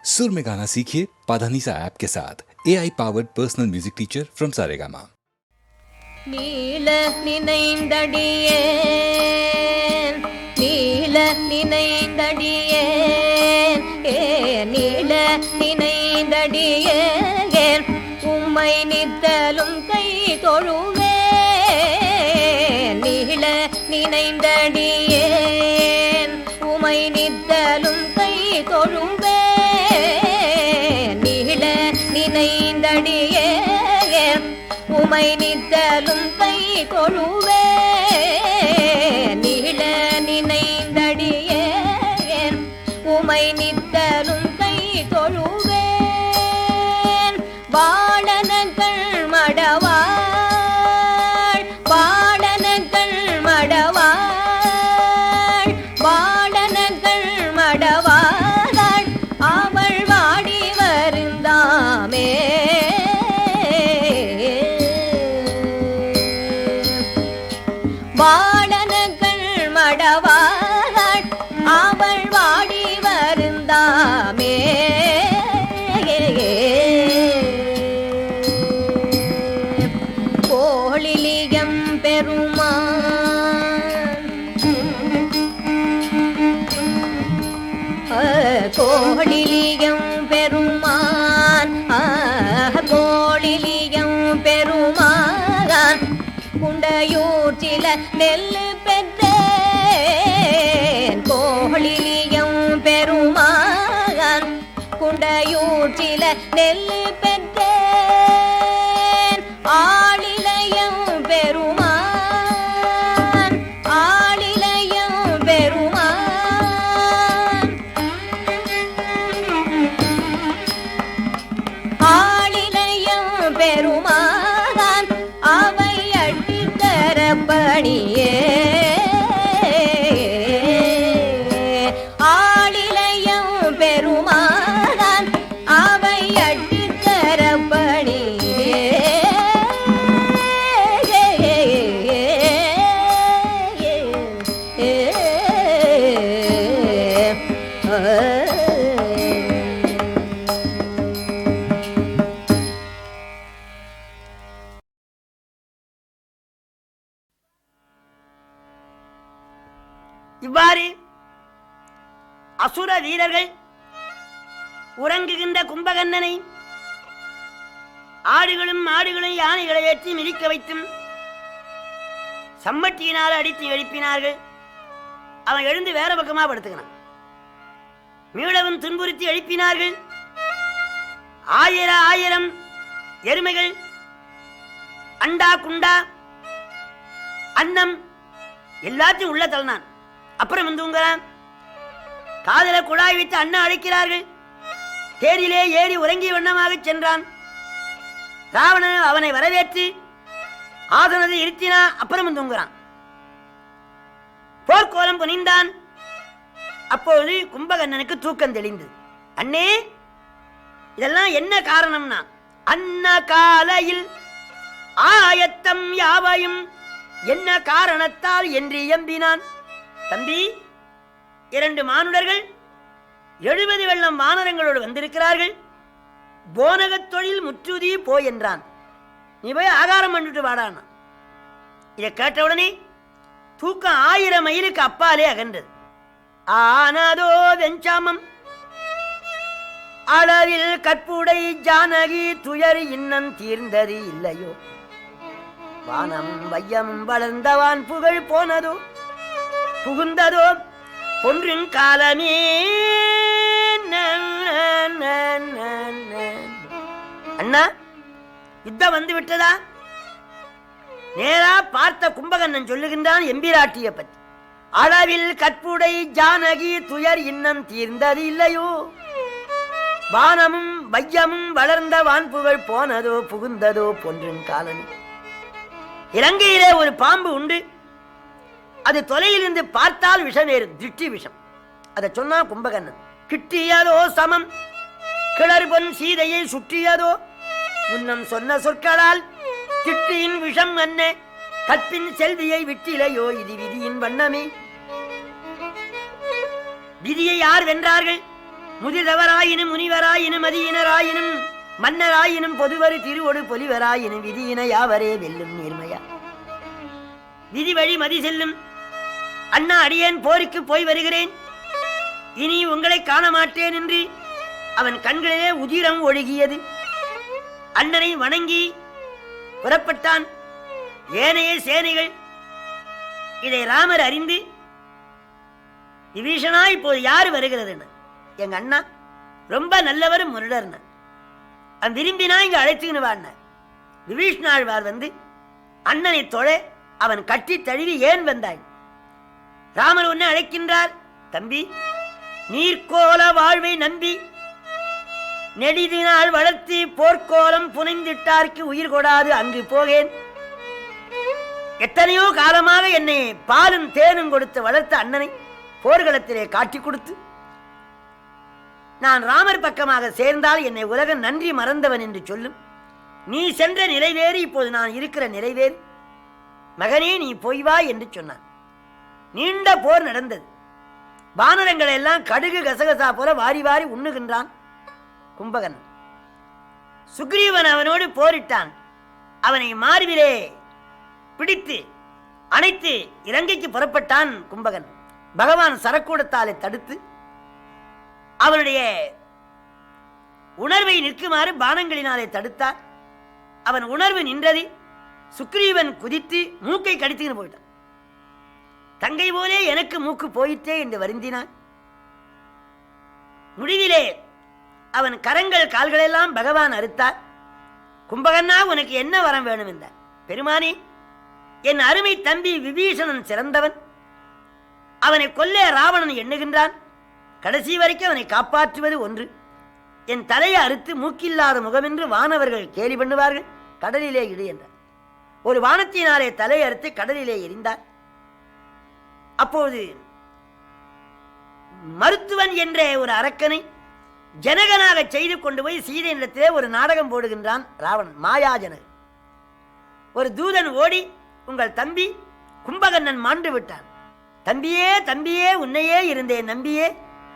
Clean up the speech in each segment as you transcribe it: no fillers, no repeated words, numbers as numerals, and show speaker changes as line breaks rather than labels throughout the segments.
सुर में गाना सीखिए पाधानीसा ऐप के साथ AI powered personal music teacher from Saregama.
நீல நினைந்தடியேன் நீல நினைந்தடியேன் நீல நினைந்தடியேன் உம்மை நித்தலும் கை தொழுவேன் நீல நினைந்தடியேன் உம்மை நித்தலும் கை தொழுவேன் நீல நினைந்தடியேன் உமை நித்தலும் கை தொழுவேன் நீல நினைந்தடியேன் உமை நித்தலும் கை தொழுவேன் வாழனங்கள் மடவாள் வாழனங்கள் மடவாள் வாழனங்கள் மடவாள் அவள் வாடி வருந்தாமே வாழனங்கள் மடவாள் அவள் வாடி வருந்தாமே கோளிலியம் பெருமான் கோளிலியம் பெருமான் கோளிலியம் பெருமான் குண்டையூர் சில நெல்லு பெற்றேன் கோளிலியம் பெருமான் குண்டையூர் சில நெல்லு பெற்றேன் ஆளிலையம் பெருமான் ஆளிலையம் பெருமான் ஆளிலையம் பெருமான் அவை பணியே ஆளிலையம் பெருமான் அவை அட்டித்தர பணியே
இவ்வாறு அசுர வீரர்கள் உறங்குகின்ற கும்பகர்ணனை ஆடுகளும் மாடுகளும் யானைகளை ஏற்றி மிதிக்க வைத்தும் சம்மட்டியினால் அடித்து எழுப்பினார்கள். அவன் எழுந்து வேற பக்கமா படுத்துக்கிறான். மீளவும் துன்புறுத்தி எழுப்பினார்கள். ஆயிரம் எருமைகள் அண்டா குண்டா அன்னம் எல்லாத்தையும் உள்ள தள்ளினான். அப்புறம் தூங்குறான். காதல குழாய் வைத்து அண்ணா அழைக்கிறார்கள். தேரிலே ஏறி உறங்கிய வண்ணமாக சென்றான். ராவணன் அவனை வரவேற்று ஆசனத்தை இருத்தினா. அப்புறம் தூங்குறான். போர்க்கோலம் புனிந்தான். அப்போது கும்பகர்ணனுக்கு தூக்கம் தெளிந்து, அண்ணே இதெல்லாம் என்ன காரணம்னா, அன்ன காலையில் ஆயத்தம் யாவையும் என்ன காரணத்தால் என்று எம்பினான். தம்பி, 2 மானுடர்கள் 70 வெள்ளம் வானரங்களோடு வந்திருக்கிறார்கள். போனகத் தொழில் முற்றுதி போய் என்றான். நீ போய் ஆகாரம் பண்ணிட்டு வாடானா. இதை கேட்டவுடனே தூக்கம் 1000 மைலுக்கு அப்பாலே அகன்றது. ஆனதோ வெஞ்சாமம் அளவில் கற்புடை ஜானகி துயர் இன்னம் தீர்ந்தது இல்லையோ, வானம் வையம் வளர்ந்தவான் புகழ் போனதோ புகுந்ததோ ஒன்றின் காலமே. அண்ணா, யுத்தம் வந்து விட்டதா? நேரா பார்த்த கும்பகர்ணன் சொல்லுகின்றான் எம்பிராட்டிய பற்றி. அளவில் கற்புடை ஜானகி துயர் இன்னம் தீர்ந்தது இல்லையோ, வானமும் வையமும் வளர்ந்த வான்புகழ் போனதோ புகுந்ததோ பொன்றின் காலமே. இலங்கையிலே ஒரு பாம்பு உண்டு. அது தொலையிலிருந்து பார்த்தால் விஷம் ஏறும், திருஷ்டி விஷம். அதை சொன்னா கும்பகர்ணன். கிட்டியதோ சமம் கிளறு பொன் சீதையை சுற்றியதோ, முன்னம் சொன்ன சொற்களால் திட்டியின் விஷம் என்ன, கற்பின் செல்வியை விட்டிலையோ, இது விதியின் வண்ணமே. விதியை யார் வென்றார்கள்? முதிர்தவராயினும் முனிவராயினும் மதியினராயினும் மன்னராயினும் பொதுவரு திருவொடு பொலிவராயினும் விதியின யாவரே வெல்லும் நேர்மையா. விதி வழி மதி செல்லும் அண்ணா, அடியேன் போருக்கு போய் வருகிறேன், இனி உங்களை காண மாட்டேன் என்று அவன் கண்களிலே உதிரம் ஒழுகியது. அண்ணனை வணங்கி புறப்பட்டான். ஏனைய சேனைகள் இதை ராமர் அறிந்து, விபீஷணா இப்போது யாரு வருகிறதுன்னு, எங்க அண்ணா ரொம்ப நல்லவர் முருடர், அவன் விரும்பினா இங்க அழைச்சுக்கின்னு வாண்ண. விபீஷ்ணாழ்வார் வந்து அண்ணனை தொழ அவன் கட்டி தழுவி, ஏன் வந்தாய்? ராமர் உன்னை அழைக்கின்றார். தம்பி, நீர்கோல வாழ்வை நம்பி நெடிதினால் வளர்த்தி போர்க்கோலம் புனைந்திட்டார்க்கு உயிர் கொடாது அங்கு போகேன். எத்தனையோ காலமாக என்னை பாலும் தேனும் கொடுத்து வளர்த்த அண்ணனை போர்க்களத்திலே காட்டி கொடுத்து நான் ராமர் பக்கமாக சேர்ந்தால் என்னை உலகம் நன்றி மறந்தவன் என்று சொல்லும். நீ சென்ற நிலைவேறு இப்போது நான் இருக்கிற நிலைவேறு. மகனே, நீ போய் வா என்று சொன்னான். நீண்ட போர் நடந்தது. வானரங்களை எல்லாம் கடுகு கசகசா போல வாரி வாரி உண்ணுகின்றான் கும்பகன். சுக்ரீவன் அவனோடு போரிட்டான். அவனை மார்பிலே பிடித்து அணைத்து இலங்கைக்கு புறப்பட்டான் கும்பகன். பகவான் சரக்கூடத்தாலே தடுத்து அவனுடைய உணர்வை நிற்குமாறு பானங்களினாலே தடுத்தார். அவன் உணர்வு நின்றது. சுக்ரீவன் குதித்து மூக்கை கடித்துன்னு போயிட்டான். தங்கை போலே எனக்கு மூக்கு போயிட்டே என்று வருந்தினான். முடிவிலே அவன் கரங்கள் கால்களெல்லாம் பகவான் அறுத்தார். கும்பகன்னா, உனக்கு என்ன வரம் வேணும் என்றார். பெருமானே, என் அருமை தம்பி விபீஷணன் சிறந்தவன். அவனை கொல்ல ராவணன் எண்ணுகின்றான். கடைசி வரைக்கும் அவனை காப்பாற்றுவது ஒன்று. என் தலையை அறுத்து மூக்கில்லாத முகமென்று வானவர்கள் கேலி பண்ணுவார்கள். கடலிலே இடு என்றார். ஒரு வானத்தினாலே தலை அறுத்து கடலிலே எரிந்தார். அப்போது மருத்துவன் என்ற ஒரு அரக்கனை ஜனகனாக செய்து கொண்டு போய் சீதையிடத்திலே ஒரு நாடகம் போடுகின்றான் ராவணன், மாயாஜனகன். ஒரு தூதன் ஓடி, உங்கள் தம்பி கும்பகர்ணன் மாண்டு விட்டான், தம்பியே தம்பியே உன்னையே இருந்தேன் நம்பியே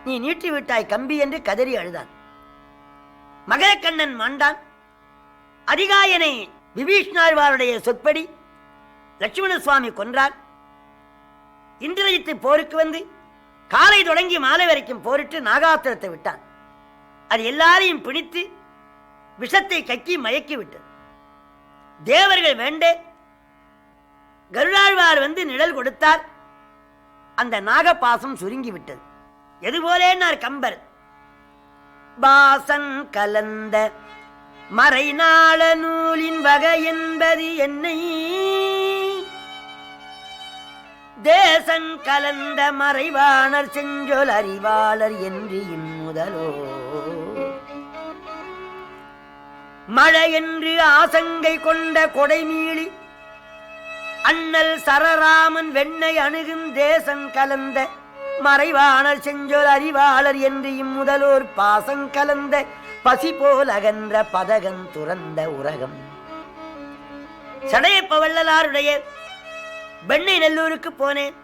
நீ நீட்டி விட்டாய் கம்பி என்று கதறி அழுதான். மகரக்கண்ணன் மாண்டான். அதிகாயனை விபீஷ்ணாழ்வாருடைய சொற்படி லட்சுமண சுவாமி கொன்றார். இந்திரஜித்து போருக்கு வந்து காலை தொடங்கி மாலை வரைக்கும் போரிட்டு நாகாத்திரத்தை விட்டான். அது எல்லாரையும் பிடித்து விஷத்தை கக்கி மயக்கி விட்டது. தேவர்கள் வேண்ட கருடாழ்வார் வந்து நிழல் கொடுத்தார். அந்த நாகபாசம் சுருங்கி விட்டது. எதுபோலேன்னார் கம்பர், பாசன் கலந்த மறைநாள நூலின் வகை என்பது என்னை, தேசன் கலந்த மறைவாணர் செஞ்சொல் அறிவாளர் என்று இம்முதலோ, மழை என்று ஆசங்கை கொண்ட கொடைமீளி அண்ணல் சரராமன் வெண்ணை அணுகும் தேசன் கலந்த மறைவாணர் செஞ்சொல் அறிவாளர் என்று இம்முதலோர் பாசம் கலந்த பசி போல் அகன்ற பதகன் துறந்த உலகம். சடையப்ப வள்ளலாருடைய வெண்ணை நல்லூருக்கு போனேன்.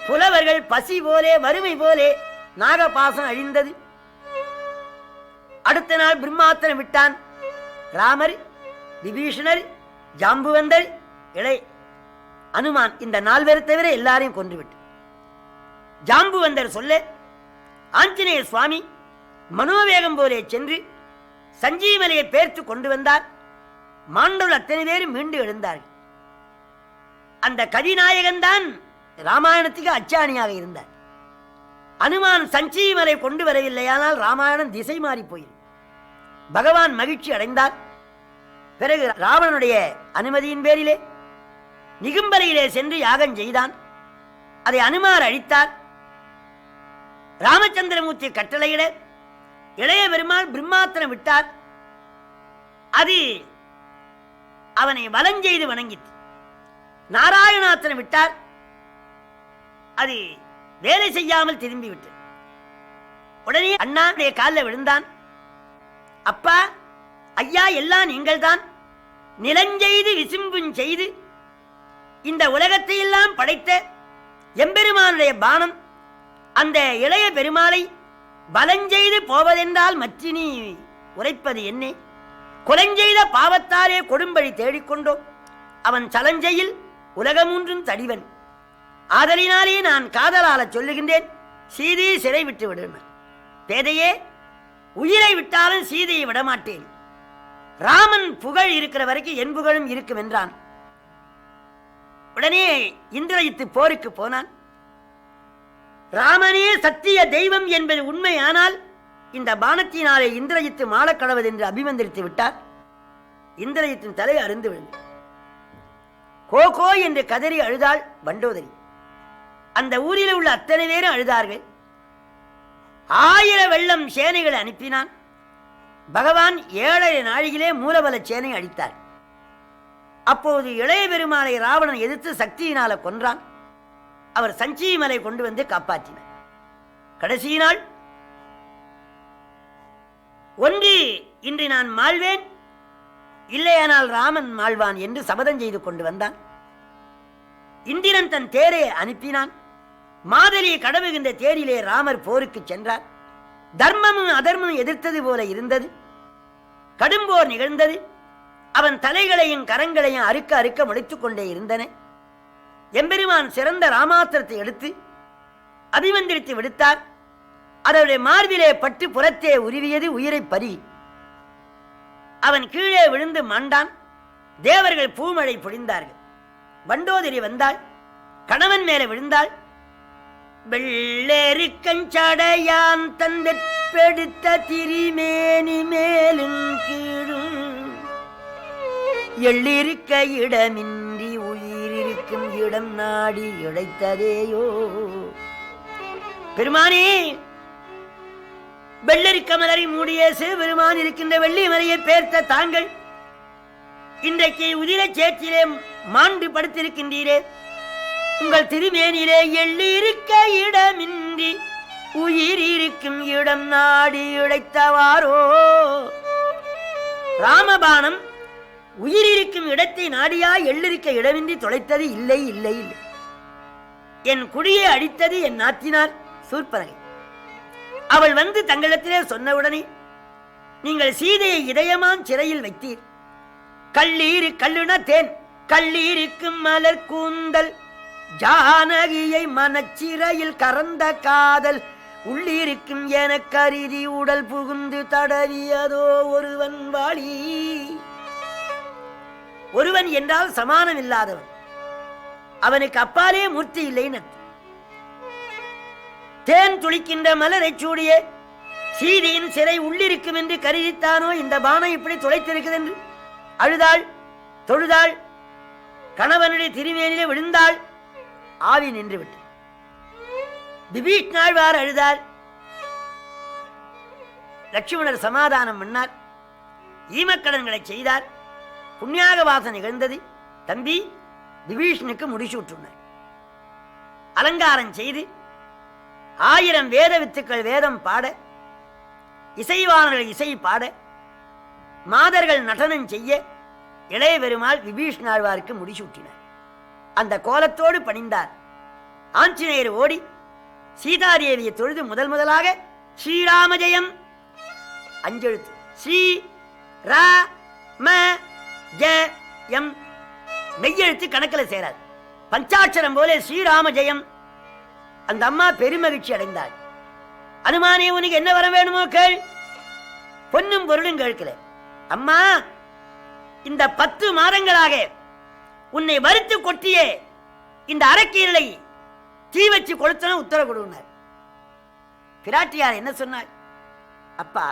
புலவர்கள் பசி போலே வறுமை போலே நாகபாசம் அழிந்தது. அடுத்த நாள் பிரம்மாத்திரம் விட்டான். ராமர், விபீஷணர், ஜாம்புவந்தர், இளை அனுமான், இந்த 4 பேரை தவிர எல்லாரையும் கொன்றுவிட்டு ஜாம்புவந்தர் சொல்ல ஆஞ்சநேய சுவாமி மனோவேகம் போலே சென்று சஞ்சீவனையை பேர்த்து கொண்டு வந்தார். மாண்டோர் அத்தனை பேரும் மீண்டு எழுந்தார்கள். அந்த கதிநாயகன் தான் ராமாயணத்துக்கு அச்சாணியாக இருந்தார். அனுமான் சஞ்சீவனை கொண்டு வரவில்லையானால் ராமாயணம் திசை மாறி போயிரு. பகவான் மகிழ்ச்சி அடைந்தார். பிறகு ராவணனுடைய அனுமதியின் பேரிலே நிகும்பரையிலே சென்று யாகம் செய்தான். அதை அனுமார் அழித்தார். ராமச்சந்திரமூர்த்தி கட்டளையிட இளைய பெருமாள் பிரம்மாத்திரம் விட்டார். அது அவனை வலஞ்செய்து வணங்கிற்று. நாராயணாத்திரம் விட்டார். அது வேலை செய்யாமல் திரும்பிவிட்டு உடனே அண்ணாவுடைய காலில் விழுந்தான். அப்பா, ஐயா, எல்லாம் நீங்கள் தான். நிலஞ்செய்து விசும்பும் செய்து இந்த உலகத்தை எல்லாம் படைத்த எம்பெருமானுடைய பானம் அந்த இளைய பெருமாளை பலஞ்செய்து போவதென்றால் மற்றினி உரைப்பது என்னே? கொலஞ்செய்த பாவத்தாலே கொடும்பழி தேடிக்கொண்டோம். அவன் சலஞ்சையில் உலகமூன்றும் தடிவன். ஆதலினாலே நான் காதலால சொல்லுகின்றேன், சீதையை சிறை விட்டு விடுவேன். பேதையே, உயிரை விட்டாலும் சீதையை விடமாட்டேன். ராமன் புகழ் இருக்கிற வரைக்கும் என் புகழும் இருக்கும் என்றான். உடனே இந்திரஜித்து போருக்கு போனான். ராமனே சத்திய தெய்வம் என்பது உண்மையானால் இந்த பானத்தினாலே இந்திரஜித்து மாளக்கடவது என்று அபிமந்திரித்து விட்டார். இந்திரஜித்தின் தலை அருந்து விழுந்தது. கோ கோ என்று கதறி அழுதாள் வண்டோதரி. அந்த ஊரில் உள்ள அத்தனை பேரும் அழுதார்கள். 1000 வெள்ளம் சேனைகளை அனுப்பினான். பகவான் 7 நாழிகளே மூலபல சேனை அழித்தார். அப்போது இளைய பெருமாளை ராவணன் எதிர்த்து சக்தியினால கொன்றான். அவர் சஞ்சீவி மலை கொண்டு வந்து காப்பாற்றினார். கடைசி நாள் ஒன்று, இன்று நான் மாழ்வேன், இல்லையானால் ராமன் மாழ்வான் என்று சபதம் செய்து கொண்டு வந்தான். இந்திரன் தன் தேரை அனுப்பினான். மாதலியை கடவுகின்ற தேரிலே ராமர் போருக்கு சென்றார். தர்மமும் அதர்மமும் எதிர்த்தது போல இருந்தது. கடும்போர் நிகழ்ந்தது. அவன் தலைகளையும் கரங்களையும் அறுக்க அறுக்க முளைத்துக் கொண்டே இருந்தன. எம்பெருமான் சிறந்த ராமாத்திரத்தை எடுத்து அபிமந்திரித்து விடுத்தார். அதனுடைய மார்பிலே பட்டு புறத்தே உருவியது உயிரை பறி. அவன் கீழே விழுந்து மாண்டான். தேவர்கள் பூமழை பொழிந்தார்கள். வண்டோதரி வந்தாள், கணவன் மேலே விழுந்தாள். வெள்ளெருக்கஞ்சடையான் தந்தெடுத்த திரிமேனி மேலும் கீழும் எள்ளிருக்க இடமின்றி உயிரிருக்கும் இடம் நாடி இழைத்ததேயோ. பெருமானே, வெள்ளரிக்க மலரை மூடிய சிவபெருமான் இருக்கின்ற வெள்ளி மலையை பேர்த்த தாங்கள் இன்றைக்கு உதிர சேற்றிலே மாண்டு படுத்திருக்கின்றீரே. உங்கள் திருமேனிலே எள்ளிருக்க இடமின்றி உயிர் இருக்கும் இடம் நாடி இழைத்தவாரோ. ராமபானம் உயிர் இருக்கும் இடத்தை நாடியா எள்ளிருக்க இடமின்றி தொலைத்தது இல்லை இல்லை இல்லை. என் குடியை அடித்தது என் நாத்தினார் சூர்பனகை. அவள் வந்து தங்களிடத்திலே சொன்னவுடனே, நீங்கள் சீதையை இதயமான் சிறையில் வைத்தீர். கல்லீரு கல்லுன தேன் கல்லீருக்கும் மலர் கூந்தல் ஜானகியை மனச்சிறையில் கறந்த காதல் உள்ளிருக்கும் என கருதி உடல் புகுந்து தடவியதோ ஒருவன் வாழி. ஒருவன் என்றால் சமானம் இல்லாதவன். அவனுக்கு அப்பாலே மூர்த்தி இல்லைன்னு. தேன் துளிக்கின்ற மலரை சூடிய சீதையின் சிறை உள்ளிருக்கும் என்று கருதித்தானோ இந்த பானம் இப்படி துளைத்திருக்குது என்று அழுதாள், தொழுதாள். கணவனுடைய திருமேனிலே விழுந்தாள். ஆவி நின்று விட்டு விபீஷ்ணாழ்வார் அழுதார். லட்சுமணர் சமாதானம் பண்ணார். ஈமக்கடன்களை செய்தார். புண்ணியாக வாசம் நிகழ்ந்தது. தம்பி விபீஷ்ணுக்கு முடிசூட்டுனார். அலங்காரம் செய்து 1000 வேத வித்துக்கள் வேதம் பாட, இசைவாணர்கள் இசை பாட, மாதர்கள் நடனம் செய்ய இளைய பெருமாள் விபீஷ்ணாழ்வாருக்கு முடிசூட்டினார். அந்த கோலத்தோடு பணிந்தார். ஆஞ்சநேயர் ஓடி சீதாதேவியை தொழுது முதலாக ஸ்ரீராம ஜெயம் 5 எழுத்து ஸ்ரீ ரா ம ஜெயம் மெய்யெழுத்து கணக்கில் சேராது. பஞ்சாட்சரம் போல ஸ்ரீராம ஜெயம். அந்த அம்மா பெருமகிழ்ச்சி அடைந்தாள். அனுமானே, உனக்கு என்ன வர வேணுமோ கேள். பொன்னும் பொருளும் கேட்கல. அம்மா, இந்த 10 மாதங்களாக உன்னை வறுத்து கொட்டியே இந்த அரக்கீரலை தீ வச்சு கொளுத்தன உத்தரவு கொடுனார். பிராட்டியார் என்ன சொன்னார்? அப்பா,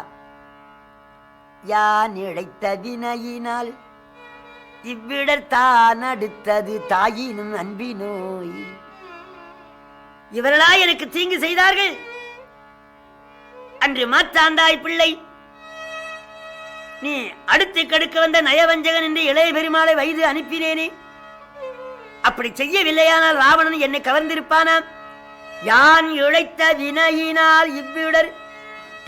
யான் இழைத்த வினையினால் இவ்விடர் தான் அடுத்தது தாயினும் அன்பினோய். இவர்களா எனக்கு தீங்கு செய்தார்கள். அன்று மாத்தாண்டாய் பிள்ளை, நீ அடுத்து கடுக்க வந்த நயவஞ்சகன் என்று இளைய பெருமாளை வைத்து அனுப்பினேனே. அப்படி செய்யவில்லையானால் ராவணன் என்னை கவர்ந்திருப்பானாம். யான் இழைத்த வினையினால் இவ்விடர்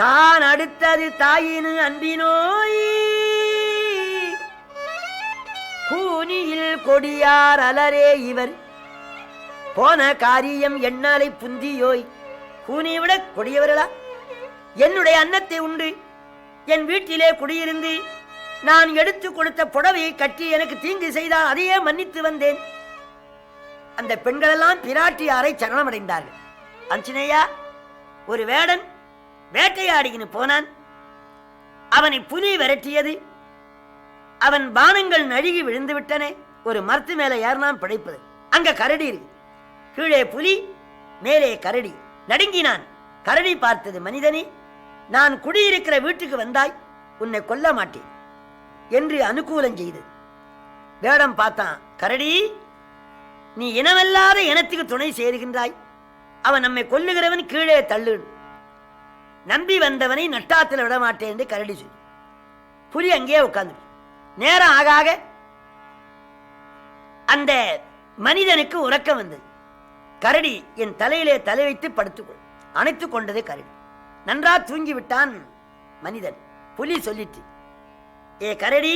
தான் அடுத்தது தாயினு அன்பினோய். கூனியில் கொடியார் அலரே இவர் போன காரியம் எண்ணாலை புந்தியோய். கூனியை விட கொடியவர்களா? என்னுடைய அன்னத்தை உண்டு என் வீட்டிலே குடியிருந்து நான் எடுத்து கொடுத்த புடவையை கட்டி எனக்கு தீங்கு செய்தால் அதையே மன்னித்து வந்தேன். அந்த பெண்களெல்லாம் பிராட்டியாரை சரணமடைந்தார்கள். அஞ்சனேயா, ஒரு வேடன் வேட்டையாடின்னு போனான். அவனை புலி விரட்டியது. அவன் பானங்கள் நழுகி விழுந்து விட்டன. ஒரு மரத்து மேல ஏறினான் பிழைப்பது. அங்க கரடி இருக்கு. கீழே புலி, மேலே கரடி. நடுங்கினான். கரடி பார்த்தது, மனிதனே, நான் குடியிருக்கிற வீட்டுக்கு வந்தாய், உன்னை கொல்ல மாட்டேன் என்று அனுகூலம் செய்து. வேடம் பார்த்தான், கரடி, நீ இனமல்லாத இனத்துக்கு துணை சேருகின்றாய். அவன் நம்மை கொல்லுகிறவன், கீழே தள்ளு. நம்பி வந்தவனை நட்டாத்தில் விட மாட்டேன் என்று கரடி சொல்லி புலி அங்கேயே உட்கார்ந்து. நேரம் ஆக ஆக அந்த மனிதனுக்கு உறக்கம் வந்தது. கரடி, என் தலையிலே தலை வைத்து படுத்துக்கொள். அணைத்துக் கொண்டது கரடி. நன்றா தூங்கி விட்டான் மனிதன். புலி சொல்லிட்டு, ஏ கரடி,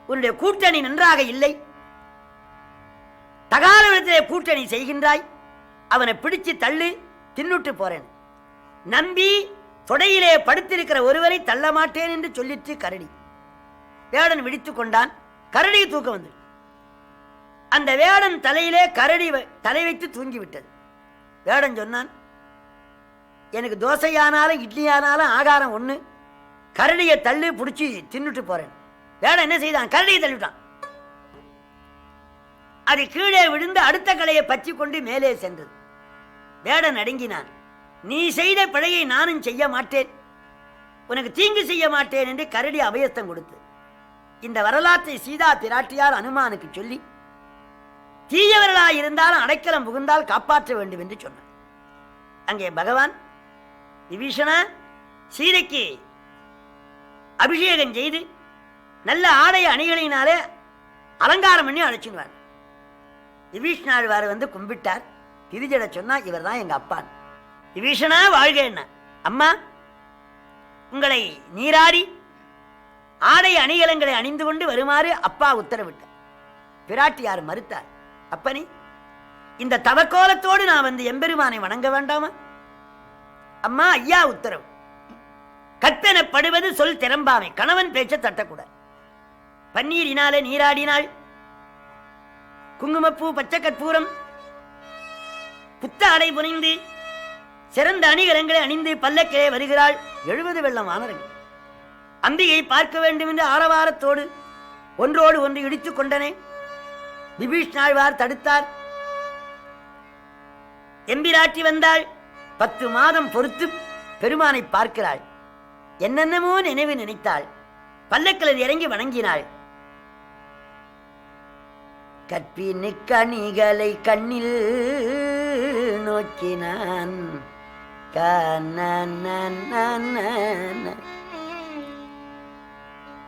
உன்னுடைய கூட்டணி நன்றாக இல்லை. தகாலத்திலே கூட்டணி செய்கின்றாய். அவனை பிடிச்சு தள்ளு, தின்னுட்டு போறேன். நம்பி தொடையிலே படுத்திருக்கிற ஒருவரை தள்ள மாட்டேன் என்று சொல்லிட்டு கரடி. வேடன் விழித்துக் கொண்டான். கரடி தூக்கம் வந்து அந்த வேடன் தலையிலே கரடி தலை வைத்து தூங்கிவிட்டது. வேடன் சொன்னான், எனக்கு தோசையானாலும் இட்லியானாலும் ஆகாரம் ஒண்ணு, கரடியை தள்ளு, பிடிச்சி தின்னுட்டு போறேன். வேடன் என்ன செய்தான்? கரடியை தள்ளிவிட்டான். அது கீழே விழுந்து அடுத்த கலையை பற்றி கொண்டு மேலே சென்றது. வேடன் அடங்கினான். நீ செய்த பிழையை நானும் செய்ய மாட்டேன், உனக்கு தீங்கு செய்ய மாட்டேன் என்று கரடி அபயஸ்தம் கொடுத்து இந்த வரலாற்றை சீதா பிராட்டியார் அனுமானுக்கு சொல்லி, தீயவர்களாக இருந்தாலும் அடைக்கலம் புகுந்தால் காப்பாற்ற வேண்டும் என்று சொன்னார். அங்கே பகவான் விபீஷணா சீதைக்கு அபிஷேகம் செய்து நல்ல ஆடை அணிகளினாலே அலங்காரம் பண்ணி அழைச்சிடுவார். விபீஷணாழ்வார் வந்து கும்பிட்டார். திரிஜட சொன்னா, இவர் தான் எங்க அப்பான். விபீஷணா வாழ்க. என்ன அம்மா, உங்களை நீராடி ஆடை அணிகலங்களை அணிந்து கொண்டு வருமாறு அப்பா உத்தரவிட்டார். பிராட்டியார் மறுத்தார். அப்பனி, இந்த தவக்கோலத்தோடு நான் வந்து எம்பெருமானை வணங்க வேண்டாமா? அம்மா, ஐயா உத்தரவு. கற்பெனப்படுவது சொல் திறம்பாமை. கணவன் பேச்ச தட்டக்கூடாது. பன்னீரினாலே நீராடினாள். குங்குமப்பூ, பச்சை கற்பூரம், புத்த அடை புனைந்து சிறந்த அணிகலங்களை அணிந்து பல்லக்கிலே வருகிறாள். 70 வெள்ளம் வானரங்கள் அம்பிகை பார்க்க வேண்டும் என்று ஆரவாரத்தோடு ஒன்றோடு ஒன்று இடித்துக் கொண்டனே. விபீஷணாழ்வார் தடுத்தார். எம்பிராட்டி வந்தாள். 10 மாதம் பொறுத்து பெருமானை பார்க்கிறாள். என்னென்னமோ நினைவு நினைத்தாள். பல்லக்கில் இறங்கி வணங்கினாள். கற்பினு கணிகளை கண்ணில் நோக்கினான்.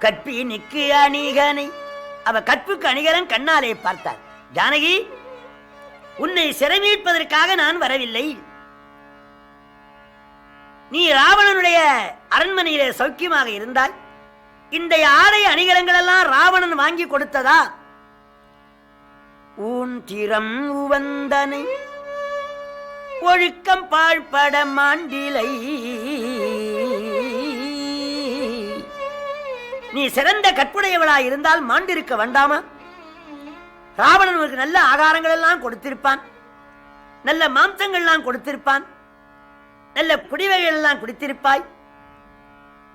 கற்பினுக்கு அணிகனை, அவ கற்புக்கு அணிகலன் கண்ணாலே பார்த்தாள். ஜானகி, உன்னை சிறைமீட்பதற்காக நான் வரவில்லை. நீ ராவணனுடைய அரண்மனையிலே சௌக்கியமாக இருந்தாய். இந்த ஆடை அணிகலங்கள் எல்லாம் ராவணன் வாங்கி கொடுத்ததா? ஊன் திறம் உவந்தனை ஒழுக்கம் பாழ்பட மாண்டிலை. நீ சிறந்த கற்புடையவளாய் இருந்தால் மாண்டிருக்க வேண்டாமா? ராவணன் உனக்கு நல்ல ஆகாரங்கள் எல்லாம் கொடுத்திருப்பான், நல்ல மாம்சங்கள் எல்லாம் கொடுத்திருப்பான், நல்ல குடிவைகள் எல்லாம் குடித்திருப்பாய்.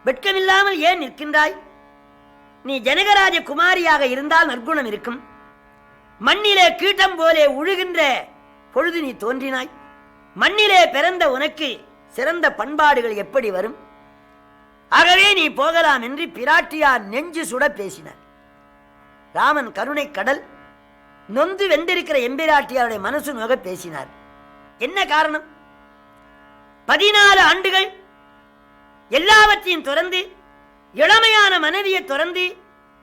வெட்கமில்லாமல் ஏன் நிற்கின்றாய்? நீ ஜனகராஜ குமாரியாக இருந்தால் நற்குணம் இருக்கும். மண்ணிலே கீட்டம் போலே உழுகின்ற பொழுது நீ தோன்றினாய். மண்ணிலே பிறந்த உனக்கு சிறந்த பண்பாடுகள் எப்படி வரும்? ஆகவே நீ போகலாம் என்று பிராட்டியார் நெஞ்சு சுட பேசினார். ராமன் கருணை கடல் நொந்து வென்றிருக்கிற எம்பிராட்டியாருடைய மனசு நோக பேசினார். என்ன காரணம்? 14 ஆண்டுகள் எல்லாவற்றையும் துறந்து, இளமையான மனைவியை துறந்து,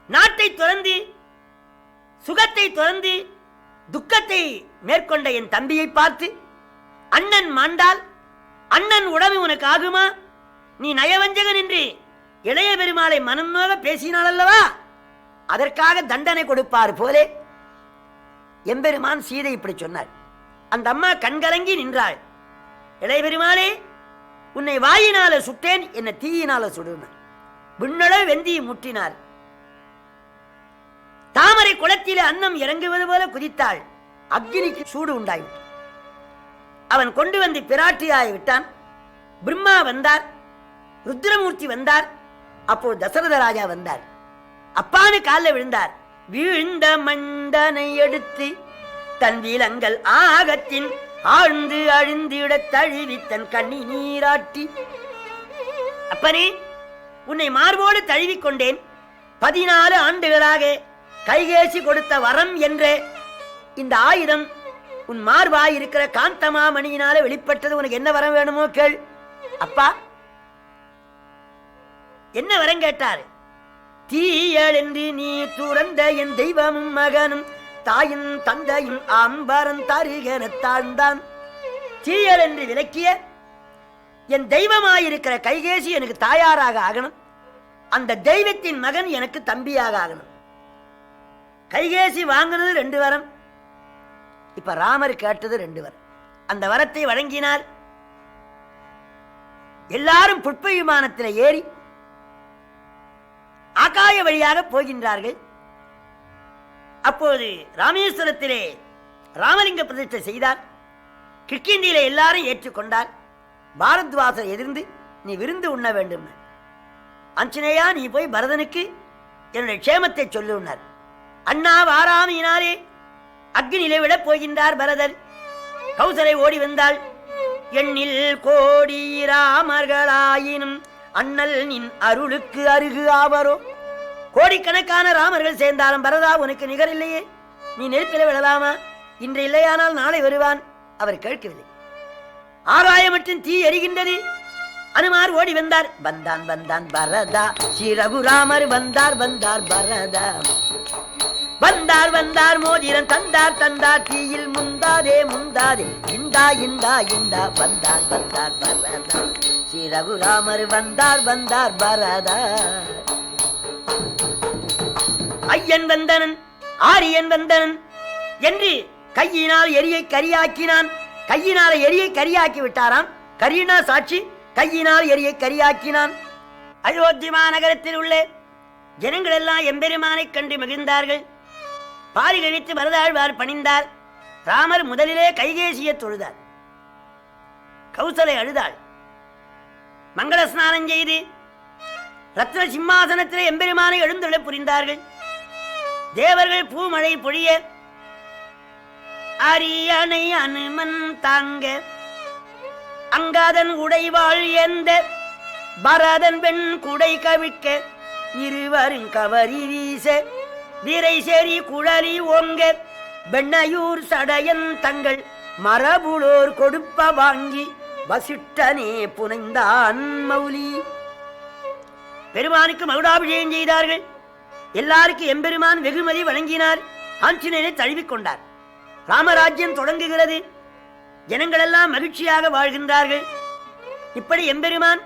நாட்டை துறந்து, சுகத்தை துறந்து, துக்கத்தை மேற்கொண்ட என் தம்பியை பார்த்து, அண்ணன் மாண்டால் அண்ணன் உடம்பு உனக்கு ஆகுமா? நீ நயவஞ்சகன் என்று இளைய பெருமாளை மனம் நோக பேசினாள் அல்லவா? அதற்காக தண்டனை கொடுப்பார் போலே எம்பெருமான் சீதை இப்படி சொன்னார். அந்த அம்மா கண்கலங்கி நின்றாள். இளைய பெருமாளே, உன்னை வாயினால சுட்டேன், என்ன தீயினால சுடுனார். விண்ணளவு வெந்தியை முற்றினார். தாமரை குளத்திலே அன்னம் இறங்குவது போல குதித்தாள். அக்னிக்கு சூடு உண்டாயிற்று. அவன் கொண்டு வந்து பிராட்டியாய் விட்டான். பிரம்மா வந்தார், ருத்ரமூர்த்தி வந்தார். அப்போ தசரத ராஜா வந்தார். அப்பான்னு காலில் விழுந்தார். வீழ்ந்த மண்டனை எடுத்து தன் விலங்கல் ஆகத்தின் ஆழ்ந்து அழிந்திட தழுவி தன் கண்ணி நீராட்டி, அப்பனே உன்னை மார்போடு தழுவிக் கொண்டேன். 14 ஆண்டுகளாக கைகேசி கொடுத்த வரம் என்ற இந்த ஆயுதம் உன் மார்பாய் இருக்கிற காந்தமாமணியினால வெளிப்பட்டது. உனக்கு என்ன வரம் வேணுமோ கேள். அப்பா என்ன வரம் கேட்டார்? தீயல் என்று நீ துறந்த என் தெய்வமும் மகனும் தாயும் தந்தையும் ஆம்பரம் தருகென தாழ்ந்தான். தீயல் என்று விலக்கிய என் தெய்வமாயிருக்கிற கைகேசி எனக்கு தாயாராக ஆகணும். அந்த தெய்வத்தின் மகன் எனக்கு தம்பியாக ஆகணும். கைகேசி வாங்கினது 2 வரம். இப்ப ராமர் கேட்டது 2 வரம். அந்த வரத்தை வழங்கினார். எல்லாரும் புஷ்ப விமானத்தில் ஏறி ஆகாய வழியாக போகின்றார்கள். அப்போது ராமேஸ்வரத்திலே ராமலிங்க பிரதிஷ்டை செய்தார். கிஷ்கிந்தியிலே எல்லாரும் ஏற்றுக்கொண்டார். பாரத்வாசர் எதிர்ந்து நீ விருந்து உண்ண வேண்டும். அஞ்சனேயா நீ போய் பரதனுக்கு என்னுடைய க்ஷேமத்தை சொல்லுனார். அண்ணா வாராமையினாலே அக்னியிலே விடப் போகின்றார் பரதர். கௌசலை ஓடி வந்தாள். எண்ணில் கோடி ராமர்களாயினும் அண்ணல் நின் அருளுக்கு அருகு ஆவரோ. கோடிக்கணக்கான ராமர்கள் சேர்ந்தாலும் பரதா உனக்கு நிகர் இல்லையே, நீ நெருப்பில விடலாமா? இன்று இல்லையானால் நாளை வருவான். அவர் கேட்கவில்லை. ஆகாயமற்றின் தீ எரிகின்றது. அனுமார் ஓடி வந்தார். வந்தான் வந்தான் பரதா, ஸ்ரீ ரகுராமர் வந்தார் வந்தார் பரதா. வந்தார் வந்தார் மோதிரம் தந்தார் தந்தார் தீயில் முந்தாதே முந்தாதே இந்தா இந்தா இந்தா. வந்தார் வந்தார் பரதா, ஸ்ரீ ரகுராமர் வந்தார் வந்தார் பரதா. ஐயன் வந்தனன் ஆரியன் வந்தனன் என்று கையினால் எரியை கரியாக்கினான். கையினால் எரியை கரியாக்கி விட்டாராம். கரினா சாட்சி. கையினால் எரியை கரியாக்கினான். அயோத்தி மாநகரத்தில் உள்ள ஜனங்கள் எல்லாம் எம்பெருமானை கண்டு மகிழ்ந்தார்கள். பாரி கழித்து பரதாழ்வார் பணிந்தார். ராமர் முதலிலே கைகேசியை தொழுதார். கௌசலை அழுதாள். மங்கள ஸ்நானம் செய்து ரத்ன சிம்மாசனத்திலே எம்பெருமானை எழுந்துள்ள புரிந்தார்கள். தேவர்கள் பூமழை பொழிய அரியணை அனுமன் தாங்க அங்காதன் உடைவாள் எந்த பரதன் பெண் குடை கவிக்க இருவரும் கவரி வீச வீரை சேரி குழலி ஓங்க பெண்ணையூர் சடையன் தங்கள் மரபுளோர் கொடுப்ப வாங்கி வசிட்டனே புனைந்தான் மௌலி. பெருமானுக்கு மகுடாபிஷேகம் செய்தார்கள். எல்லாருக்கும் எம்பெருமான் வெகுமதி வழங்கினார். ஆஞ்சநேயனை தழுவிக்கொண்டார். ராமராஜ்யம் தொடங்குகிறது. ஜனங்கள் எல்லாம் மகிழ்ச்சியாக வாழ்கின்றார்கள். இப்படி எம்பெருமான்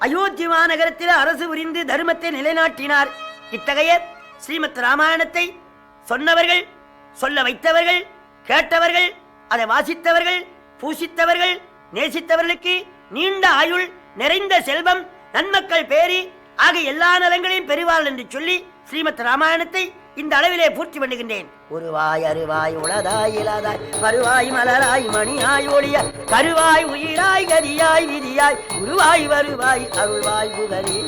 அயோத்தி மாநகரத்தில் அரசு புரிந்து தர்மத்தை நிலைநாட்டினார். இத்தகைய ஸ்ரீமத் ராமாயணத்தை சொன்னவர்கள், சொல்ல வைத்தவர்கள், கேட்டவர்கள், அதை வாசித்தவர்கள், பூசித்தவர்கள், நேசித்தவர்களுக்கு நீண்ட ஆயுள், நிறைந்த செல்வம், நன்மக்கள் பேரி ஆக எல்லா நலங்களையும் பெறுவார்கள் என்று சொல்லி ஸ்ரீமத் ராமாயணத்தை இந்த அளவிலே பூர்த்தி பண்ணுகின்றேன். ஒருவாய் அருவாய் உளதாய் இலதாய் மறுவாய் மலராய் மணியாய் ஒளிய கருவாய் உயிராய் கதியாய் விதியாய் உருவாய் வருவாய் அருள்வாய் புகழே.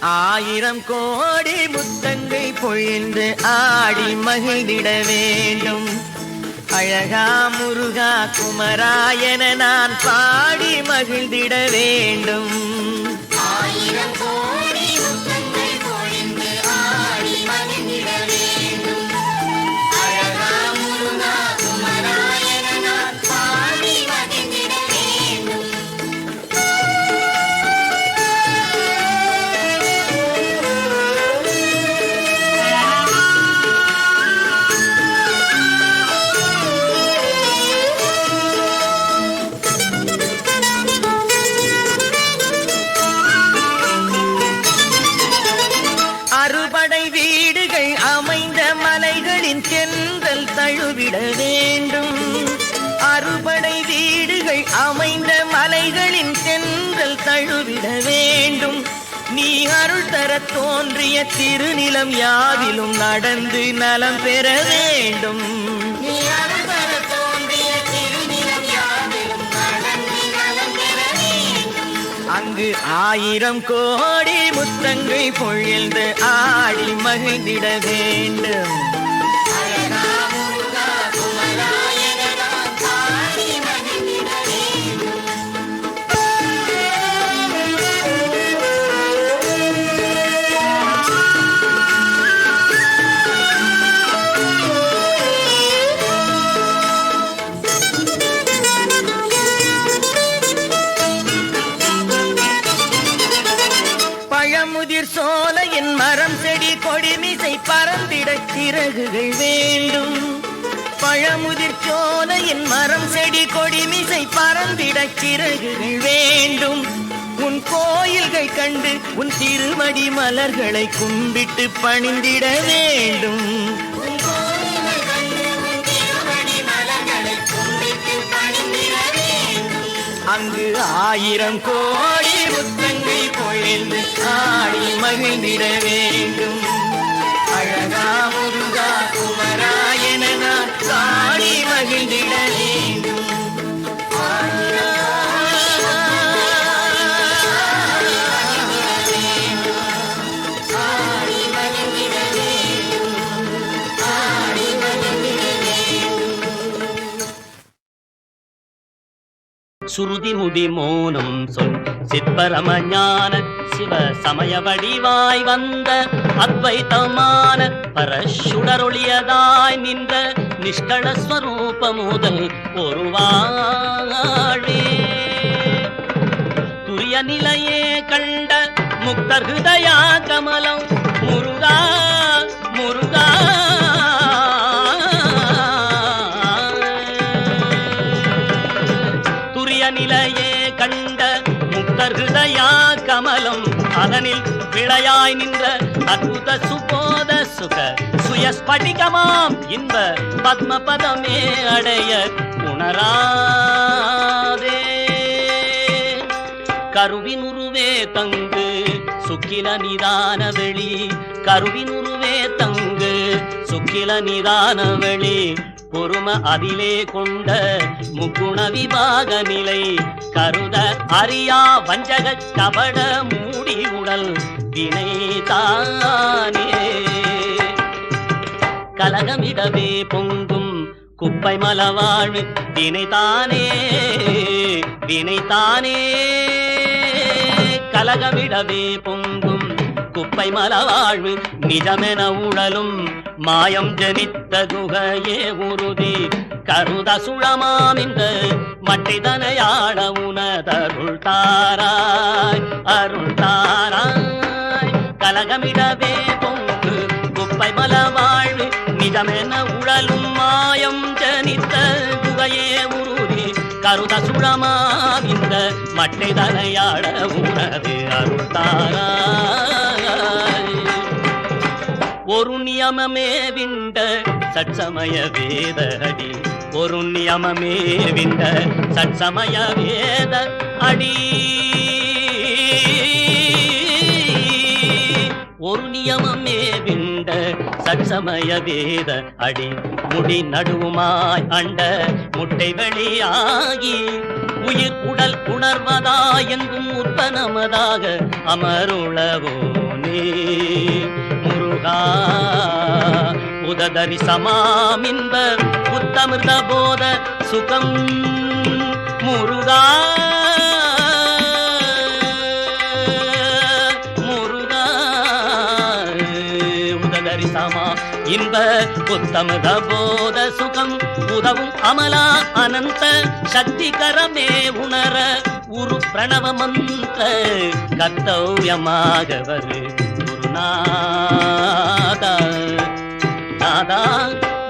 ஆயிரம் கோடி முத்தங்கை பொழிந்து ஆடி மகிழ்ந்திட வேண்டும். அழகா முருகா குமராயன நான் பாடி மகிழ்ந்திட வேண்டும். ஆயிரம் கோடி முத்தங்கை பொழிந்து ஆடி மகிழ்ந்திட வேண்டும். தென்றல் தழுவிட வேண்டும். அறுபடை வீடுகள் அமைந்த மலைகளின் தென்றல் தழுவிட வேண்டும். நீ அருள் தர தோன்றிய திருநிலம் யாவிலும் நடந்து நலம் பெற வேண்டும். நீ அருள் தர தோன்றிய திருநிலம் யாவிலும் நடந்து நலம் பெற வேண்டும். அங்கு 1000 கோடி முத்தங்கள் பொழிந்து ஆடி மகிழ்ந்திட வேண்டும். பழமுதிர் சோலையின் மரம் செடி கொடிமிசை பறந்திட சிறகுகள் வேண்டும். பழமுதிர் சோலையின் மரம் செடி கொடிமிசை பறந்திட சிறகுகள் வேண்டும். உன் கோயில்கள் கண்டு உன் திருமடி மலர்களை கும்பிட்டு பணிந்திட வேண்டும். அங்கு 1000 கோடி முத்தங்கள் பொழிந்து ஆடி மகிழ்ந்திட வேண்டும். அழகா முருகா குமராயன நான் ஆடி மகிழ்ந்திட வேண்டும்.
சுருதி முடி மோனம் சொல் சிற்பரம ஞான சிவ சமய வடிவாய் வந்த அத்வைதமான பரசுடரொளியதாய் நின்ற நிஷ்கள ஸ்வரூப முதல் ஒரு வாழ்வே துரிய நிலையே கண்ட முக்தர் ஹிருதயா கமலம் முருகா முருகா. நிலையே கண்ட முக்தர் ஹிருதயா கமலம் அதனில் விளையாய் நின்ற அற்புத சுபோத சுக சுயஸ்படிகமாம் இன்ப பத்மபதமே அடைய உணராதே. கருவினுருவே தங்கு சுக்கில நிதான வெளி கருவினுருவே தங்கு சுக்கில நிதான வெளி பொறும அதிலே கொண்ட முக்குண விபாக நிலை கருத அறியா வஞ்சக கபட மூடி உடல் வினைதானே. கலகமிடவே பொங்கும் குப்பை மலவாழ்வு வினைதானே வினைதானே. கலகமிடவே பொங்கும் குப்பை மலவாழ்வு நிஜமென உடலும் மாயம் ஜனித்த குகையே உறுதி கருத சுழமாம் இந்த மட்டிதனையாட உனதருள் தாராய் அருள் தாராய். கலகமிடவே பொங்கு குப்பை மலவாழ்வு நிஜமென உடலும் மாயம் ஜனித்த குகையே உறுதி கருத சுழமாம் இந்த மட்டிதனையாட உனது அருள் தாராய். ஒரு நியமமே விண்ட சட்சமய வேத அடி ஒரு நியமமே விண்ட சட்சமய வேத அடி ஒரு நியமமே விண்ட சட்சமய வேத அடி முடி நடுவுமாய் அண்ட முட்டை வெளியாகி உயிர் உடல் உணர்வதா எங்கும் உற்பனமதாக அமருளவோனே முருகா. உததரி சமாமின்ப உத்தமிர்த போத சுகம் முருகா முருகா. உததரி சமா இன்ப உத்தமிர்த போத சுகம் உதவும் அமலா அனந்த சக்தி கரமே உணர உரு பிரணவ மந்திர கர்த்தவ்யமாக வரு குருநாதா நாதா.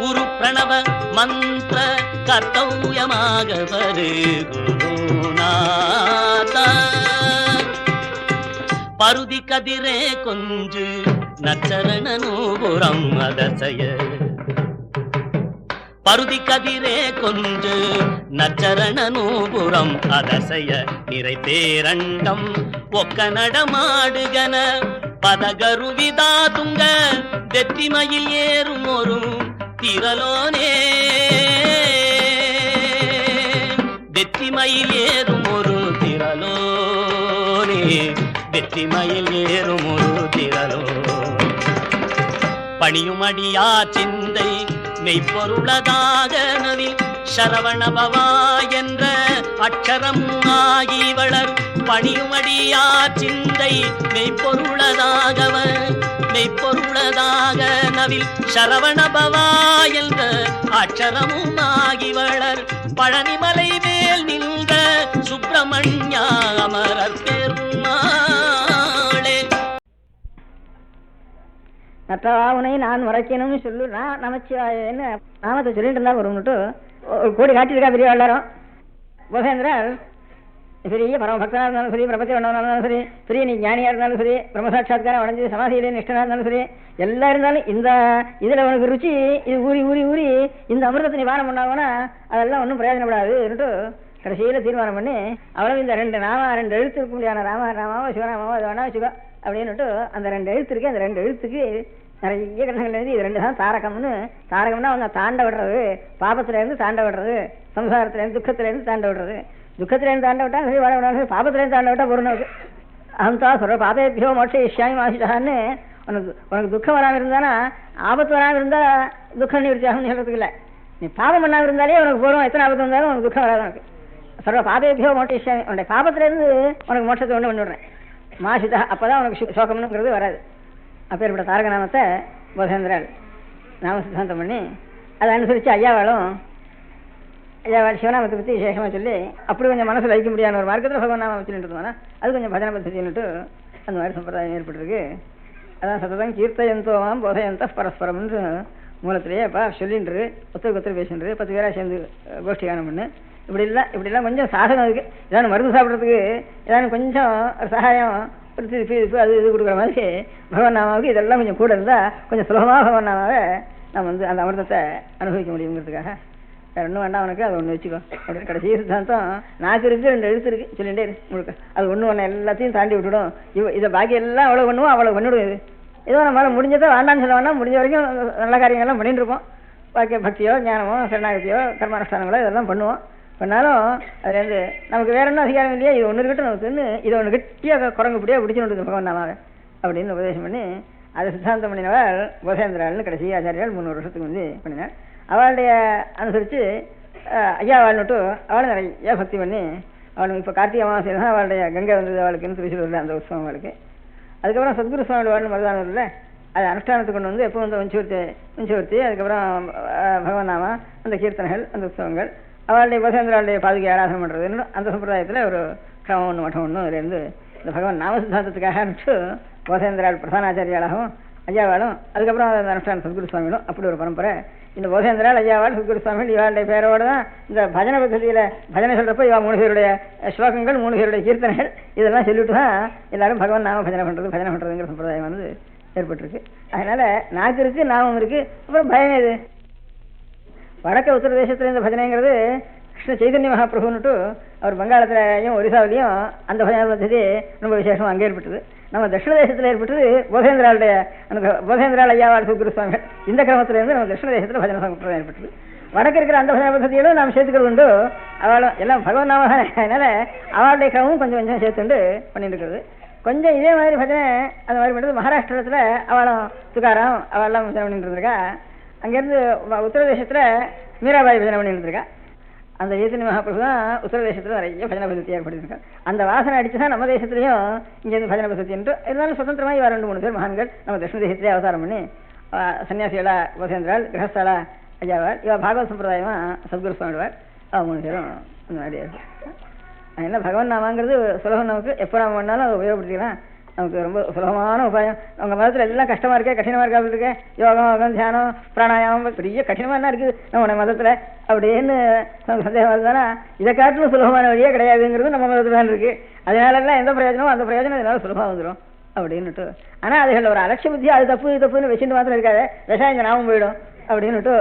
உரு பிரணவ மந்திர கர்த்தவ்யமாக வரு குருநாதா. பருதி கதிரே கொஞ்சு நச்சரண நூபுரம் அதசய பருதி கதிரே கொஞ்சு நச்சரண நூபுரம் அதசய நிறை பேரண்டம் ஒக்க நடமாடுகன பதகருவிதா துங்க வெற்றிமையில் ஏறும் ஒரு திரலோனே வெற்றிமையில் ஏறும் ஒரு திரலோனே வெற்றிமையில் ஏறும் ஒரு திரலோ பணியுமடியா சிந்தை மெய்ப்பொருளதாக நவில் சரவணபவா என்ற அக்ஷரமாகி வளர் பணியுமடியா சிந்தை மெய்ப்பொருளதாக நவில் சரவணபவா என்ற அக்ஷரமுமாகி வளர் பழனிமலை மேல் நின்ற சுப்பிரமணிய அமரர் பெருமாளே.
நற்றவாவுனை நான் மறைக்கணும்னு சொல்லு. நான் நமச்சிவாயன்னு நாமத்தை சொல்லிட்டு இருந்தா வரும்னுட்டு ஒரு கோடி காட்டியிருக்கா பெரிய எல்லாரும். போகேந்திரர் பெரிய பரம பக்தனாக இருந்தாலும் சரி, பிரபத்தி வண்ணவனாக இருந்தாலும் சரி, பெரிய நீ ஞானியாக இருந்தாலும் சரி, பிரம்மசாட்சாத்காரம் அடைஞ்சு சமாதியிலே நிஷ்டனாக இருந்தாலும் சரி, எல்லாம் இருந்தாலும் இந்த இதில் உனக்கு ருச்சி இது ஊறி ஊறி ஊறி இந்த அமிர்தத்தை நீ பானம் பண்ணாங்கன்னா அதெல்லாம் ஒன்றும் பிரயோஜனப்படாதுன்னுட்டு கடைசியில் தீர்மானம் பண்ணி அவ்வளவு இந்த ரெண்டு எழுத்து இருக்க முடியாத ராமாவோ சிவராமாவோ அது வேணா வச்சுக்கோ அப்படின்னுட்டு அந்த ரெண்டு எழுத்து இருக்கு. அந்த ரெண்டு எழுத்துக்கு நிறைய கிரகங்கள் எழுதி இது ரெண்டு தான் தாரகம்னு. தாரகம்னா அவங்க தாண்ட விடுறது, பாபத்திலேருந்து தாண்ட விடுறது, சம்சாரத்திலேருந்து துக்கத்திலேருந்து தாண்ட விடுறது. துக்கத்திலேருந்து தாண்ட விட்டா சரி, வாழ விடாது. பாபத்திலேருந்து தாண்ட விட்டா பொருளுக்கு அஹம்தா சொல்ற பாபேபியோ மோட்ச இஷ்யாமி மாசிட்டான்னு. உனக்கு துக்கம் வராமல் இருந்தானா ஆபத்து வராமல் இருந்தால் துக்கம் நிவர்த்தியாகும்னு சொல்றதுக்கு இல்லை. நீ பாபம் பண்ணாமல் இருந்தாலே உனக்கு போகிறோம், எத்தனை ஆபத்து வந்தாலும் உனக்கு துக்கம் வராது. உனக்கு சொல்ற பாபேபியோ மோட்ச இஷ்யாமி, உன்னுடைய பாபத்திலேருந்து உனக்கு மோட்சத்தை ஒன்று பண்ணிவிடுறேன் மாசிதா. அப்போதான் உனக்கு சோகம்னுங்கிறது வராது. அப்பேற்பட்ட தாரக நாமத்தை போதேந்திரர் நாம சித்தாந்தம் பண்ணி அதை அனுசரித்து ஐயாவாளும் சிவநாமத்தை பற்றி விசேஷமாக சொல்லி அப்படி கொஞ்சம் மனசில் வைக்க முடியாத ஒரு மார்க்கத்தில் பகவான் நாம வச்சுட்டு இருந்தோம்னா அது கொஞ்சம் பஜனை பத்திட்டு அந்த மாதிரி சம்பிரதாயம் ஏற்பட்டுருக்கு. அதான் சத்ததான் கீர்த்தயந்தோமாம் போதயந்த பரஸ்பரம்னு மூலத்திலேயே அப்பா சொல்லின்று ஒருத்தருக்கு பேசுன்று 10 பேராக சேர்ந்து கோஷ்டி காணம் பண்ணு. இப்படிலாம் கொஞ்சம் சாதனம் இருக்குது. ஏதாவது மருந்து சாப்பிட்றதுக்கு ஏதாவது கொஞ்சம் சகாயம் திருப்பி அது இது கொடுக்குற மாதிரி பகவான் நாமாவுக்கு இதெல்லாம் கொஞ்சம் கூட இருந்தால் கொஞ்சம் சுலபமாக பகவான் நாமாவை நம்ம அந்த அமிர்தத்தை அனுபவிக்க முடியுங்கிறதுக்காக வேறு ஒன்றும் வேண்டாம் உனக்கு அதை ஒன்று வச்சுக்கோ அப்படின்னு கடைசி சித்தாந்தம். நாக்கு இருக்குது 2 எழுத்து இருக்குது சொல்லிகிட்டே முழுக்க அது ஒன்று எல்லாத்தையும் தாண்டி விட்டுடும். இதை பாக்கி எல்லாம் அவ்வளோ பண்ணுவோம் அவ்வளோ பண்ணிவிடும். ஏதோ நம்மளால் முடிஞ்சதை வேண்டாம்னு சொல்ல வேண்டாம், முடிஞ்ச வரைக்கும் நல்ல காரியங்கள்லாம் பண்ணிட்டு இருப்போம். பாக்கிய பக்தியோ ஞானமோ சரணாகத்தியோ கர்மானுஷ்டானங்களோ இதெல்லாம் பண்ணுவோம். பண்ணாலும் அதுலேருந்து நமக்கு வேற என்ன அதிகாரம் இல்லையா, இது ஒன்று இருக்கட்டும் நமக்குன்னு இதை ஒன்று கட்டியாக குரங்குப்படியாக பிடிச்சுன்னு பகவான் நாமாவை அப்படின்னு உபதேசம் பண்ணி அதை சித்தாந்தம் பண்ணினவர் போதேந்திராள்னு கடைசி ஆச்சாரியால் 300 வருஷத்துக்கு வந்து பண்ணினார். அவளுடைய அனுசரித்து ஐயா வாழ்ந்துட்டு அவளும் நிறைய பக்தி பண்ணி அவளுக்கு இப்போ கார்த்திகை அமாவாசை தான் அவளுடைய கங்கை வந்தது அவளுக்குன்னு திருச்சியில் அந்த உற்சவம் அவளுக்கு. அதுக்கப்புறம் சத்குரு சுவாமி வாழ்ந்து மருதானூரில் அது அனுஷ்டானத்துக்கு கொண்டு வந்து எப்போ வந்து வஞ்சுவர்த்தி அதுக்கப்புறம் பகவான் நாமா அந்த கீர்த்தனைகள் அந்த உற்சவங்கள் அவளுடைய போதேந்திராளுடைய பாதுகை ஆராதனை பண்ணுறதுன்னு அந்த சம்பிரதாயத்தில் ஒரு கிரமம் ஒன்று மட்டம் ஒன்று அதுலேருந்து இந்த பகவான் நாம சித்தாந்தத்துக்காக போதேந்திராள் பிரதானாச்சாரியாளாகவும் ஐயாவாலும் அதுக்கப்புறம் அந்த அனுஷ்டான சத்குரு சுவாமிகளும் அப்படி ஒரு பரம்பரை. இந்த போதேந்திராள் ஐயாவாள் சத்குரு சுவாமிகள் இவாளுடைய பேரோடு தான் இந்த பஜனை பദ്ധதியில் பஜனை சொல்கிறப்போ இவா 3 பேருடைய ஸ்லோகங்கள் 3 பேருடைய கீர்த்தனைகள் இதெல்லாம் சொல்லிட்டு தான் எல்லாரும் பகவான் நாம பஜனை பண்ணுறதுங்கிற சம்பிரதாயமானது ஏற்பட்டிருக்கு. அதனால் நாக்கு இருக்குது, நாமம் இருக்குது, அப்புறம் பயம் இது. வடக்க உத்தரதேசத்தில் இந்த பஜனைங்கிறது கிருஷ்ண சைதன்ய மகாபிரபுன்னுட்டு அவர் வங்காளத்திலையும் ஒரிசாவிலையும் அந்த பஜனை பദ്ധதி ரொம்ப விசேஷமாக அங்கே ஏற்பட்டது. நம்ம தட்சிண தேசத்தில் ஏற்பட்டது போதேந்திராளுடைய போதேந்திராள் ஐயாவாள் சத்குரு சுவாமிகள் இந்த கிரமத்திலேருந்து நம்ம தட்சிண தேசத்தில் பஜனை சம்பிரதாயம் ஏற்பட்டது. வடக்கு இருக்கிற அந்த பஜனை பദ്ധதிகளும் நாம் சேர்த்துக்கிறது உண்டு. அவளும் எல்லாம் பகவான் நாம தானே, அதனால் அவளுடைய கிரமமும் கொஞ்சம் கொஞ்சம் சேர்த்துண்டு பண்ணிட்டு இருக்கிறது. கொஞ்சம் இதே மாதிரி பஜனை அந்த மாதிரி பண்ணுறது மகாராஷ்டிரத்தில் அவளும் துக்காராம் அவெல்லாம் பஜனை பண்ணிட்டு இருந்திருக்கா. அங்கேருந்து உத்தரதேசத்தில் மீராபாய் பஜனை பண்ணிட்டு இருந்திருக்கா. அந்த சைதன்ய மகாபிரபு தான் உத்தரதேசத்தில் நிறைய பஜனை பദ്ധதி ஏற்படுத்தியிருக்காங்க. அந்த வாசனை அடித்து தான் நம்ம தேசத்துலையும் இங்கேருந்து பஜனை பദ്ധதி என்று இருந்தாலும் சுதந்திரமாக இவ 2-3 பேர் மகான்கள் நம்ம தட்சிண தேசத்திலே அவதாரம் பண்ணி சன்னியாசிகளா போதேந்திராள், கிரகஸ்தாளா ஐயாவாள், இவ பாகவத சம்பிரதாயமாக சத்குரு சுவாமிடுவார். அவ 3 பேரும் அந்த மாதிரி இருக்கு. அதனால் பகவான் நாமாங்கிறது சுலபம். நமக்கு எப்போ நாம் பண்ணாலும் அதை உபயோகப்படுத்திக்கலாம். நமக்கு ரொம்ப சுலபமான உபாயம். அவங்க மதத்தில் எல்லாம் கஷ்டமாக இருக்கே, கடினமாக இருக்கா இருக்கு, யோகம் தியானம் பிராணாயாமம் பெரிய கடினமாக என்ன இருக்குது நம்ம மதத்தில் அப்படின்னு நமக்கு சந்தேகம் வருதுதானா. இதை காட்டிலும் சுலபமான வழியே கிடையாதுங்கிறது நம்ம மதத்தில் தான் இருக்குது. அதனாலலாம் எந்த பிரயோஜனமோ அந்த பிரயோஜனம் இதனால சுலபமாக வந்துடும் அப்படின்னுட்டு. ஆனால் அதுகளில் ஒரு அலட்சிய புத்தி அது தப்பு இது தப்புன்னு வச்சுட்டு மாத்திரம் இருக்காது. விஷயம் இந்த நாமம் போயிடும். அப்படின்னுட்டு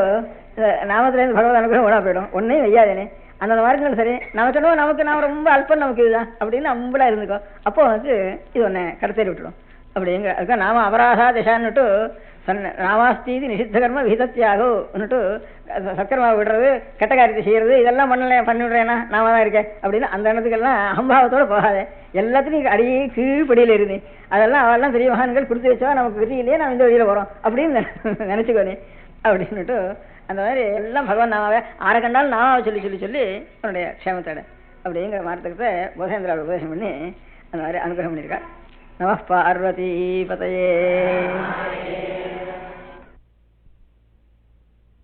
நாமத்துலேருந்து பகவத் அனுகிரகம் ஓடா போயிடும், ஒன்றையும் வையாதேனே. அந்த மாதிரி சரி நம்ம சொல்லுவோம், நமக்கு நாம் ரொம்ப அல்பம், நமக்கு இதுதான் அப்படின்னு அம்பளா இருந்துக்கோ, அப்போ உனக்கு இது ஒன்று கடத்தேறி விட்டுடும் அப்படிங்கிற. அதுக்காக நாம அபராதா திசான்னுட்டு நாமாஸ்தீதி நிஷித்த கர்ம விதத்தியாகன்னுட்டு சக்கரமாக விடுறது, கெட்ட காரியத்தை செய்யறது, இதெல்லாம் பண்ணிவிடுறேன்னா நாம தான் இருக்கேன் அப்படின்னு அந்த எண்ணத்துக்கெல்லாம் அகம்பாவத்தோடு போகாதே. எல்லாத்துலையும் அடியே கீழ்படியில் இருந்து அதெல்லாம் அவெல்லாம் பெரிய மகான்கள் கொடுத்து வச்சா நமக்கு விதி இல்லையே, நம்ம இந்த வழியில் போகிறோம் அப்படின்னு நினச்சிக்கோனே அப்படின்னுட்டு அந்த மாதிரி எல்லாம் பகவான் நாமாவே ஆரை கண்டாலும் நாமாவை சொல்லி சொல்லி சொல்லி அவனுடைய க்ஷேமத்தோட அப்படிங்கிற மார்த்தகத்தை போதேந்திராவை உபதேசம் பண்ணி அந்த மாதிரி அனுகிரகம் பண்ணியிருக்கார். நம பார்வதி பதையே.